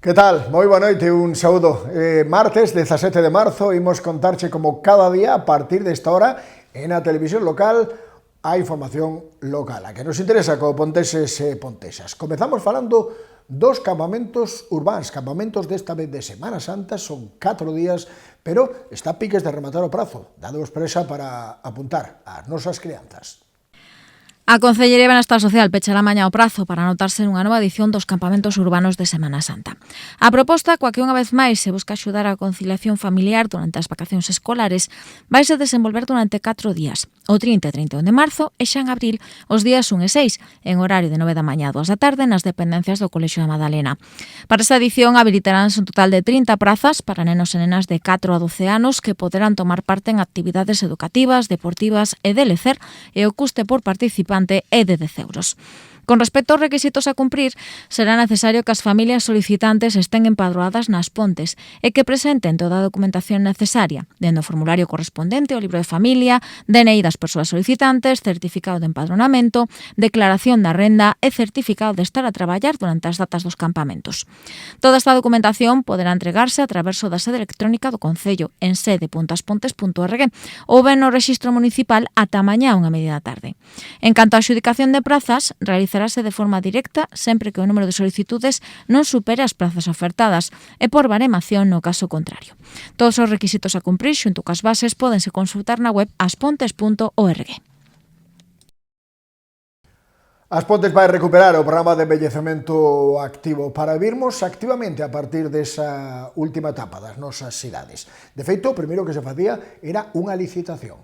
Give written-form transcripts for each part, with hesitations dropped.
Que tal? Moi boa noite, un saúdo. Martes, 17 de marzo, imos contarche como cada día a partir desta hora en a televisión local a información local, a que nos interesa como ponteses e pontesas. Comezamos falando dos campamentos urbáns, campamentos desta vez de Semana Santa, son 4 días, pero está a piques de rematar o prazo, dádovos presa para apuntar as nosas crianzas. A Concellería de Benestar Social pechará mañá o prazo para anotarse nunha nova edición dos campamentos urbanos de Semana Santa. A proposta, coa que unha vez máis se busca axudar á conciliación familiar durante as vacacións escolares, vaise desenvolver durante 4 días, o 30 e 31 de marzo e xa en abril os días 1 e 6, en horario de 9 da mañá a 2 da tarde nas dependencias do Colexio da Madalena. Para esta edición habilitaránse un total de 30 prazas para nenos e nenas de 4 a 12 anos que poderán tomar parte en actividades educativas, deportivas e de lecer, e o custe por participante é de 10 euros. Con respecto aos requisitos a cumprir, será necesario que as familias solicitantes estén empadroadas nas Pontes e que presenten toda a documentación necesaria, dende o formulario correspondente ao libro de familia, DNI das persoas solicitantes, certificado de empadronamento, declaración da renda e certificado de estar a traballar durante as datas dos campamentos. Toda esta documentación poderá entregarse a través da sede electrónica do Concello en sede.aspontes.org ou ben no rexistro municipal ata mañá 1:30 da tarde. En canto á adxudicación de prazas, realizarase de forma directa sempre que o número de solicitudes non supere as plazas ofertadas e por baremación no caso contrario. Todos os requisitos a cumprir xunto coas bases pódense consultar na web aspontes.org. As Pontes vai recuperar o programa de envellecemento activo para virmos activamente a partir desa última etapa das nosas cidades. De feito, o primeiro que se facía era unha licitación.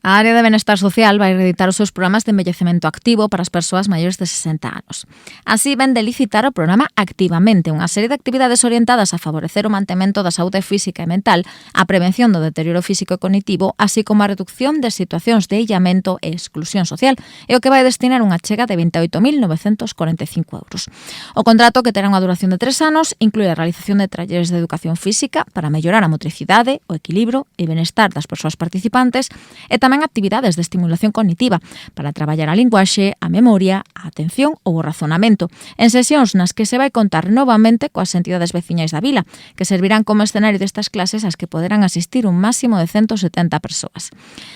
A área de Benestar Social vai reeditar os seus programas de envellecemento activo para as persoas maiores de 60 anos. Así, ven de licitar o programa Activamente, unha serie de actividades orientadas a favorecer o mantemento da saúde física e mental, a prevención do deterioro físico e cognitivo, así como a reducción de situacións de illamento e exclusión social, e o que vai destinar unha chega de 28.945 euros. O contrato, que terá unha duración de 3 anos, inclúe a realización de talleres de educación física para mellorar a motricidade, o equilibrio e benestar das persoas participantes, e tamén actividades de estimulación cognitiva para traballar a linguaxe, a memoria, a atención ou o razonamento, en sesións nas que se vai contar novamente coas entidades veciñais da vila, que servirán como escenario destas clases ás que poderán asistir un máximo de 170 persoas.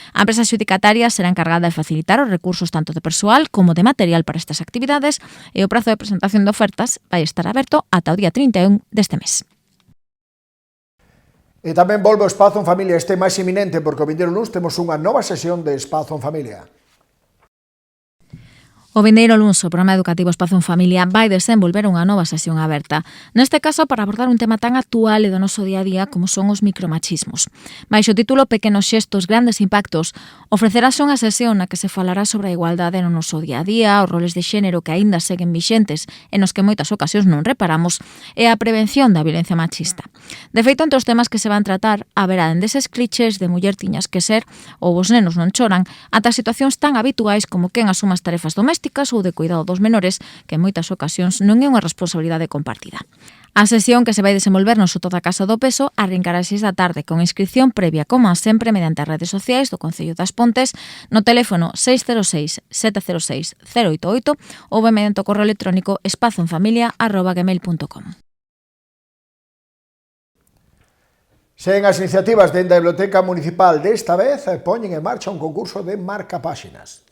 A empresa xudicataria será encargada de facilitar os recursos tanto de persoal como de material para estas actividades e o prazo de presentación de ofertas vai estar aberto ata o día 31 deste mes. E tamén volve o Espazo en Familia este máis iminente, porque o vindeiro luns temos unha nova sesión de Espazo en Familia. O vindeiro luns, o programa educativo Espazo en Familia vai desenvolver unha nova sesión aberta, neste caso para abordar un tema tan actual e do noso día a día como son os micromachismos. Baixo o título Pequenos xestos, grandes impactos, ofrecerase unha sesión na que se falará sobre a igualdade no noso día a día, os roles de xénero que aínda seguen vixentes e nos que en moitas ocasións non reparamos, e a prevención da violencia machista. De feito, entre os temas que se van tratar, haberá dende eses clichés de muller tiñas que ser ou os nenos non choran, ata situacións tan habituais como quen asuma as tarefas domésticas ou de cuidado dos menores, que en moitas ocasións non é unha responsabilidade compartida. A sesión, que se vai desenvolver no Soto da Casa do Peso, arrincará ás 6 da tarde con inscripción previa, como sempre, mediante as redes sociais do Concello das Pontes, no teléfono 606 706 088 ou ben mediante o correo electrónico espazoenfamilia@gmail.com. Sen as iniciativas dende a Biblioteca Municipal desta vez, poñen en marcha un concurso de marcapáxinas.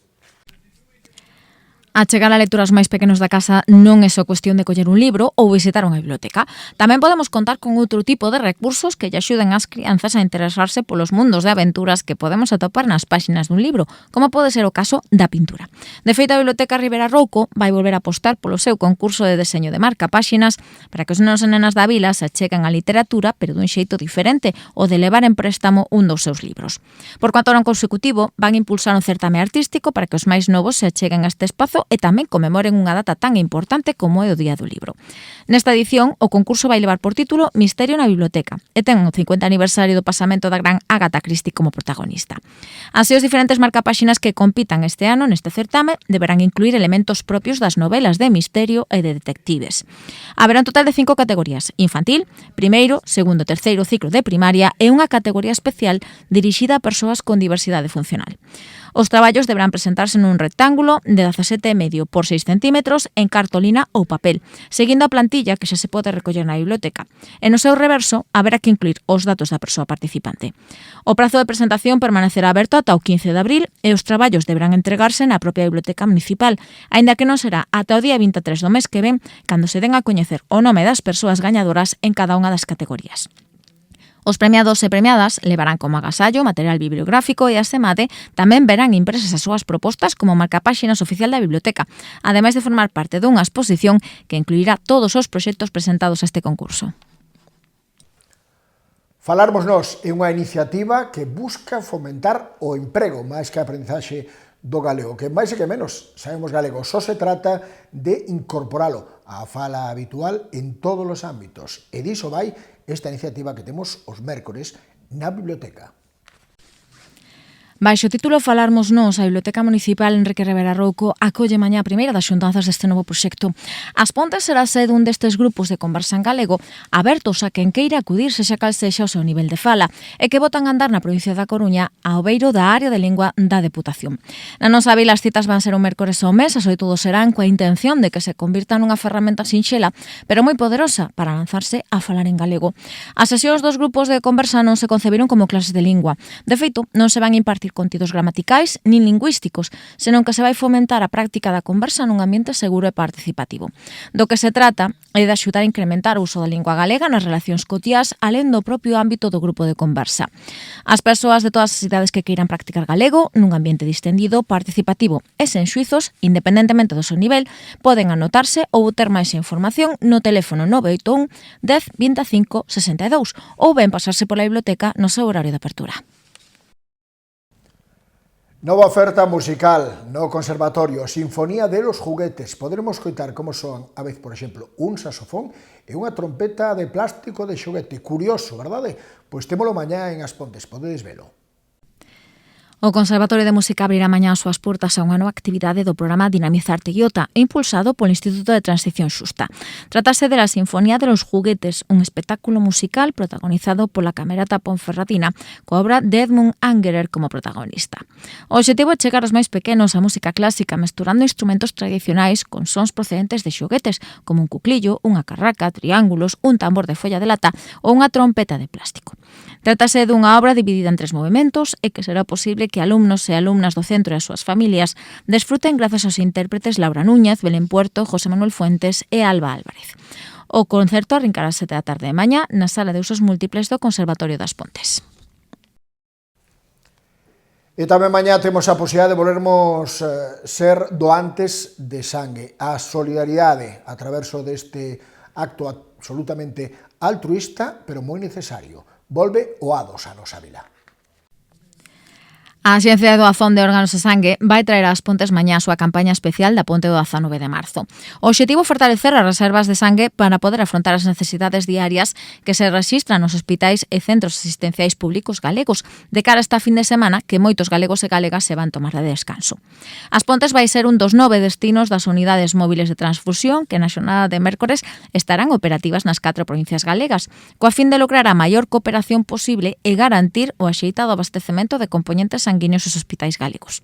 A chegar a lectura aos máis pequenos da casa non é só cuestión de coller un libro ou visitar unha biblioteca. Tamén podemos contar con outro tipo de recursos que lle axuden ás crianzas a interesarse polos mundos de aventuras que podemos atopar nas páxinas dun libro, como pode ser o caso da pintura. De feito, a Biblioteca Ribera Rouco vai volver a apostar polo seu concurso de deseño de marcapáxinas para que os nenos e nenas da vila se acheguen á literatura, pero dun xeito diferente, o de levar en préstamo un dos seus libros. Por cuanto ao consecutivo, van impulsar un certame artístico para que os máis novos se acheguen a este espazo e tamén conmemoren unha data tan importante como é o Día do Libro. Nesta edición, o concurso vai levar por título Misterio na Biblioteca e ten o 50 aniversario do pasamento da gran Agatha Christie como protagonista. Así, os diferentes marcapáxinas que compitan este ano neste certame deberán incluir elementos propios das novelas de misterio e de detectives. Haberá un total de 5 categorías: infantil, primeiro, segundo e terceiro ciclo de primaria e unha categoría especial dirixida a persoas con diversidade funcional. Os traballos deberán presentarse nun rectángulo de 17,5 por 6 centímetros en cartolina ou papel, seguindo a plantilla plantilla que xa se pode recoller na biblioteca. E no seu reverso haberá que incluir os datos da persoa participante. O prazo de presentación permanecerá aberto ata o 15 de abril e os traballos deberán entregarse na propia biblioteca municipal, aínda que non será ata o día 23 do mes que ven cando se den a coñecer o nome das persoas gañadoras en cada unha das categorías. Os premiados e premiadas levarán como agasallo material bibliográfico e, asemade, tamén verán impresas as súas propostas como marcapáxinas oficial da biblioteca, ademais de formar parte dunha exposición que incluirá todos os proxectos presentados a este concurso. Falarmos nós é unha iniciativa que busca fomentar o emprego máis que a aprendizaxe do galego, que máis e que menos sabemos galego, só se trata de incorporalo á fala habitual en todos os ámbitos, e diso vai esta iniciativa que temos os mércores na biblioteca. Baixo o título Falarmos Nós, a Biblioteca Municipal Enrique Rivera Rouco acolle mañá a primeira das xuntanzas deste novo proxecto. As Pontes será sede dun destes grupos de conversa en galego abertos a quen queira acudir, sexa cal sexa o seu nivel de fala, e que botan a andar na provincia da Coruña ao beiro da área de lingua da Deputación. Na nosa vila as citas van ser un mércores ao mes, as 8 serán coa intención de que se convirta nunha ferramenta sinxela, pero moi poderosa para lanzarse a falar en galego. As sesións dos grupos de conversa non se concebiron como clases de lingua. De feito, non se van impartir contidos gramaticais nin lingüísticos, senón que se vai fomentar a práctica da conversa nun ambiente seguro e participativo. Do que se trata é de axudar a incrementar o uso da lingua galega nas relacións cotiás, alén do propio ámbito do grupo de conversa. As persoas de todas as idades que queiran practicar galego nun ambiente distendido, participativo e sen xuizos, independentemente do seu nivel, poden anotarse ou ter máis información no teléfono 981 10 25 62 ou ben pasarse pola biblioteca no seu horario de apertura. Nova oferta musical no Conservatorio, Sinfonía de los Juguetes. Poderemos coitar como son, a vez, por exemplo, un saxofón e unha trompeta de plástico de xoguete. Curioso, verdade? Pois témolo mañá en As Pontes, podedes velo. O Conservatorio de Música abrirá mañá as súas portas a unha nova actividade do programa Dinamizar Teiota, impulsado polo Instituto de Transición Xusta. Trátase de la Sinfonía de los Juguetes, un espectáculo musical protagonizado pola Camerata Ponferradina, coa obra de Edmund Angerer como protagonista. O obxectivo é chegar aos máis pequenos a música clásica mesturando instrumentos tradicionais con sons procedentes de xoguetes, como un cuclillo, unha carraca, triángulos, un tambor de folla de lata ou unha trompeta de plástico. Trátase dunha obra dividida en 3 movementos e que será posible que alumnos e alumnas do centro e as súas familias desfruten grazas aos intérpretes Laura Núñez, Belén Puerto, José Manuel Fuentes e Alba Álvarez. O concerto arrincará ás 7 da tarde de mañá na Sala de Usos Múltiples do Conservatorio das Pontes. E tamén mañá temos a posibilidade de volvermos ser doantes de sangue. A solidaridade a traverso deste acto absolutamente altruista, pero moi necesario. Volve o A2 a nosa vila. A Axencia de Doazón de Órganos e Sangue vai traer ás Pontes mañá a súa campaña especial da Ponte do 19 de marzo. O obxectivo é fortalecer as reservas de sangue para poder afrontar as necesidades diarias que se rexistran nos hospitais e centros asistenciais públicos galegos de cara a esta fin de semana que moitos galegos e galegas se van tomar de descanso. As Pontes vai ser un dos 9 destinos das unidades móviles de transfusión que na xornada de mércores estarán operativas nas 4 provincias galegas, coa fin de lograr a maior cooperación posible e garantir o axeitado abastecemento de componentes sanguíneos aos hospitais galegos.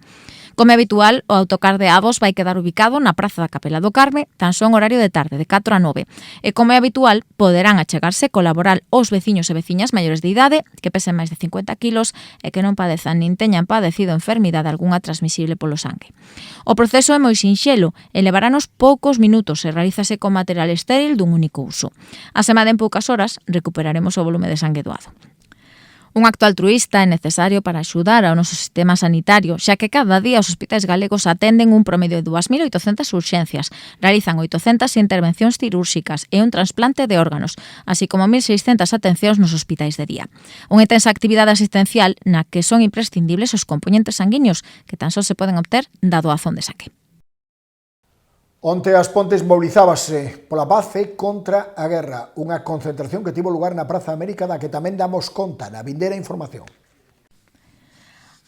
Como é habitual, o autocar de Avos vai quedar ubicado na Praza da Capela do Carme, tan só en horario de tarde, de 4 a 9. E como é habitual, poderán achegarse e colaborar os veciños e veciñas maiores de idade, que pesen máis de 50 kilos e que non padezan nin teñan padecido enfermidade algunha transmisible polo sangue. O proceso é moi sinxelo e levarános poucos minutos e realízase con material estéril dun único uso. A semana en poucas horas recuperaremos o volume de sangue doado. Un acto altruísta é necesario para axudar ao noso sistema sanitario, xa que cada día os hospitais galegos atenden un promedio de 2.800 urxencias, realizan 800 intervencións cirúrxicas e un trasplante de órganos, así como 1.600 atencións nos hospitais de día. Unha intensa actividade asistencial na que son imprescindibles os componentes sanguíneos que tan só se poden obter da doazón de sangue. Onte As Pontes mobilizábase pola paz e contra a guerra, unha concentración que tivo lugar na Praza América da que tamén damos conta na vindeira información.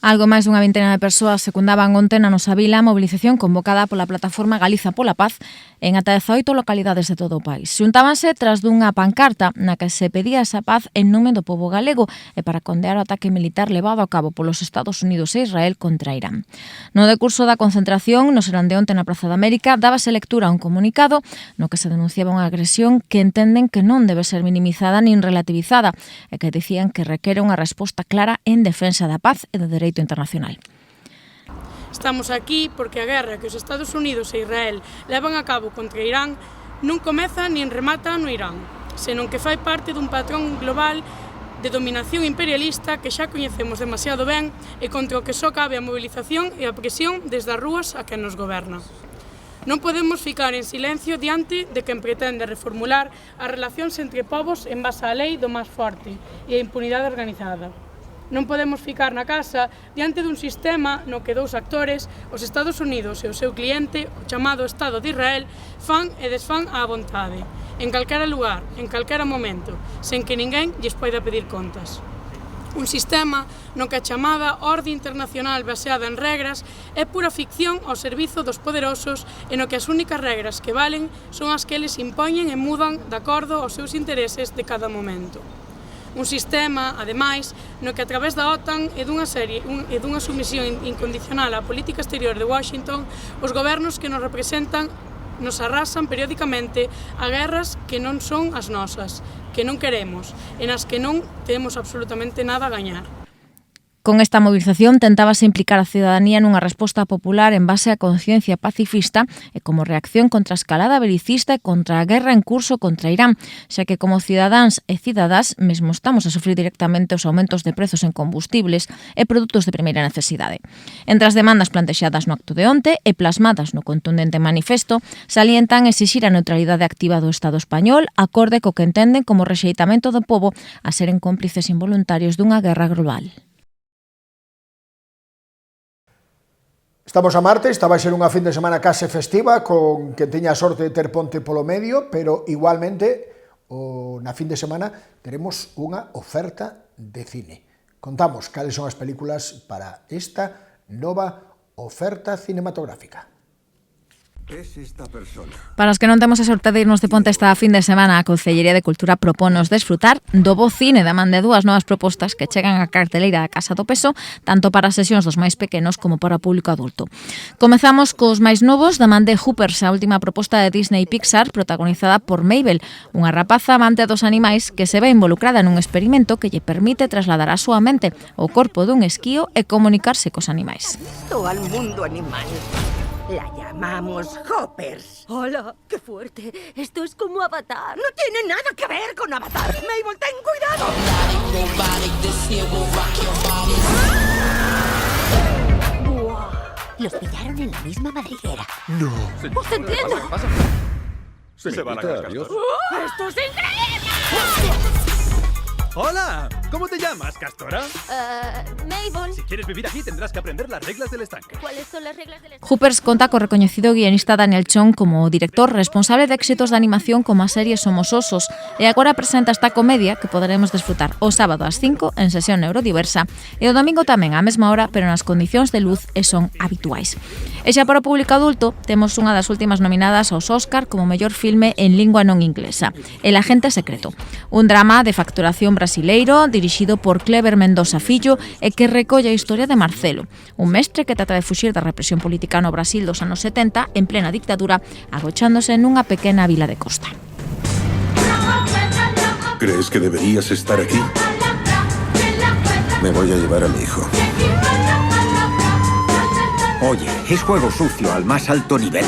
Algo máis dunha vintena de persoas secundaban onte na nosa vila a mobilización convocada pola plataforma Galiza pola Paz en ata 18 localidades de todo o país. Xuntábanse tras dunha pancarta na que se pedía esa paz en nome do pobo galego e para condear o ataque militar levado a cabo polos Estados Unidos e Israel contra Irán. No decurso da concentración, no serán de onte na Praza da América, dábase lectura a un comunicado no que se denunciaba unha agresión que entenden que non debe ser minimizada nin relativizada e que dicían que requere unha resposta clara en defensa da paz e do dereito internacional. Estamos aquí porque a guerra que os Estados Unidos e Israel levan a cabo contra Irán non comeza nin remata no Irán, senón que fai parte dun patrón global de dominación imperialista que xa coñecemos demasiado ben e contra o que só cabe a mobilización e a presión desde as rúas a quen nos goberna. Non podemos ficar en silencio diante de quen pretende reformular as relacións entre povos en base á lei do máis forte e a impunidade organizada. Non podemos ficar na casa diante dun sistema no que dous actores, os Estados Unidos e o seu cliente, o chamado Estado de Israel, fan e desfan á vontade, en calquera lugar, en calquera momento, sen que ninguén lles poida pedir contas. Un sistema no que a chamada orde internacional baseada en regras é pura ficción ao servizo dos poderosos e no que as únicas regras que valen son as que eles impoñen e mudan de acordo aos seus intereses de cada momento. Un sistema, ademais, no que a través da OTAN e dunha sumisión incondicional á política exterior de Washington, os gobernos que nos representan nos arrasan periódicamente a guerras que non son as nosas, que non queremos, e nas que non temos absolutamente nada a gañar. Con esta movilización tentábase implicar a cidadanía nunha resposta popular en base á conciencia pacifista e como reacción contra a escalada belicista e contra a guerra en curso contra Irán, xa que como cidadáns e cidadás mesmo estamos a sufrir directamente os aumentos de prezos en combustibles e produtos de primeira necesidade. Entre as demandas plantexadas no acto de onte e plasmadas no contundente manifesto, salientan exixir a neutralidade activa do Estado español acorde co que entenden como rexeitamento do pobo a seren cómplices involuntarios dunha guerra global. Estamos a martes, esta vai ser unha fin de semana case festiva, con que teña a sorte de ter ponte polo medio, pero igualmente na fin de semana teremos unha oferta de cine. Contamos cales son as películas para esta nova oferta cinematográfica. Es esta persona. Para os que non temos a sorte de irnos de ponte esta fin de semana, a Concellería de Cultura propónos desfrutar do bo cine da man de dúas novas propostas que chegan á carteleira da Casa do Peso, tanto para as sesións dos máis pequenos como para o público adulto. Comezamos cos máis novos da man de Hoopers, a última proposta de Disney Pixar, protagonizada por Mabel, unha rapaza amante dos animais que se ve involucrada nun experimento que lle permite trasladar a súa mente ao corpo dun esquío e comunicarse cos animais. Esto al mundo animal. La llamamos Hoppers. ¡Hola! ¡Qué fuerte! Esto es como Avatar. No tiene nada que ver con Avatar. Mabel, ten cuidado. ¡Buah! Los pillaron en la misma madriguera. No. ¡Os entiendo! Se van a cascar. ¡Esto es increíble! ¡Hola! ¿Cómo te llamas, Castora? Mabel. Si quieres vivir aquí tendrás que aprender las reglas del estanque. ¿Cuáles son las reglas del Hoopers conta co recoñecido guionista Daniel Chong como director responsable de éxitos de animación como a serie Somos Osos e agora presenta esta comedia que poderemos desfrutar o sábado ás 5 en sesión neurodiversa e o domingo tamén á mesma hora pero nas condicións de luz e son habituais. E xa para o público adulto temos unha das últimas nominadas aos Óscar como mellor filme en lingua non inglesa, El agente secreto, un drama de facturación brasileiro dirixido por Cleber Mendoza Fillo e que recolle a historia de Marcelo, un mestre que trata de fuxir da represión política no Brasil dos anos 70 en plena dictadura, agochándose nunha pequena vila de costa. ¿Crees que deberías estar aquí? Me voy a llevar a mi hijo. Oye, es juego sucio al más alto nivel.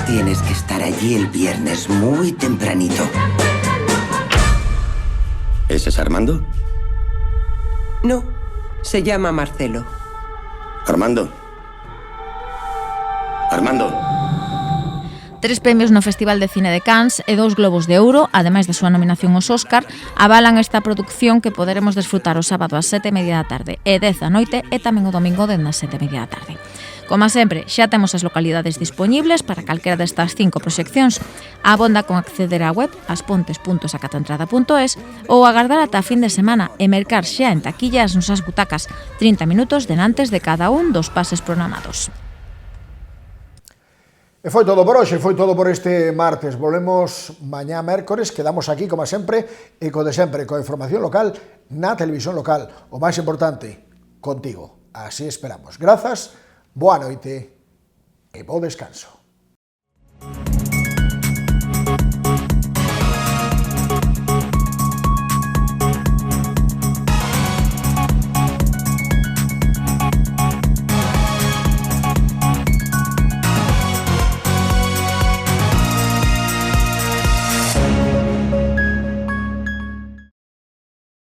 Tienes que estar allí el viernes muy tempranito. ¿Ese es Armando? No, se llama Marcelo. Armando. Armando. 3 premios no Festival de Cine de Cannes e 2 Globos de Ouro, ademais da súa nominación aos Óscar, avalan esta produción que poderemos desfrutar o sábado ás 7:30 da tarde e 10 da noite e tamén o domingo desde as 7:30 da tarde. Como sempre, xa temos as localidades dispoñibles para calquera destas 5 proxeccións. Abonda con acceder á web aspontes.sacatoentrada.es ou agardar ata a fin de semana e mercar xa en taquilla as nosas butacas 30 minutos denantes de cada un dos pases programados. E foi todo por hoxe, foi todo por este martes. Volvemos mañá mércores, quedamos aquí, como sempre, e co de sempre, coa información local na televisión local. O máis importante, contigo. Así esperamos. Grazas, boa noite e bo descanso.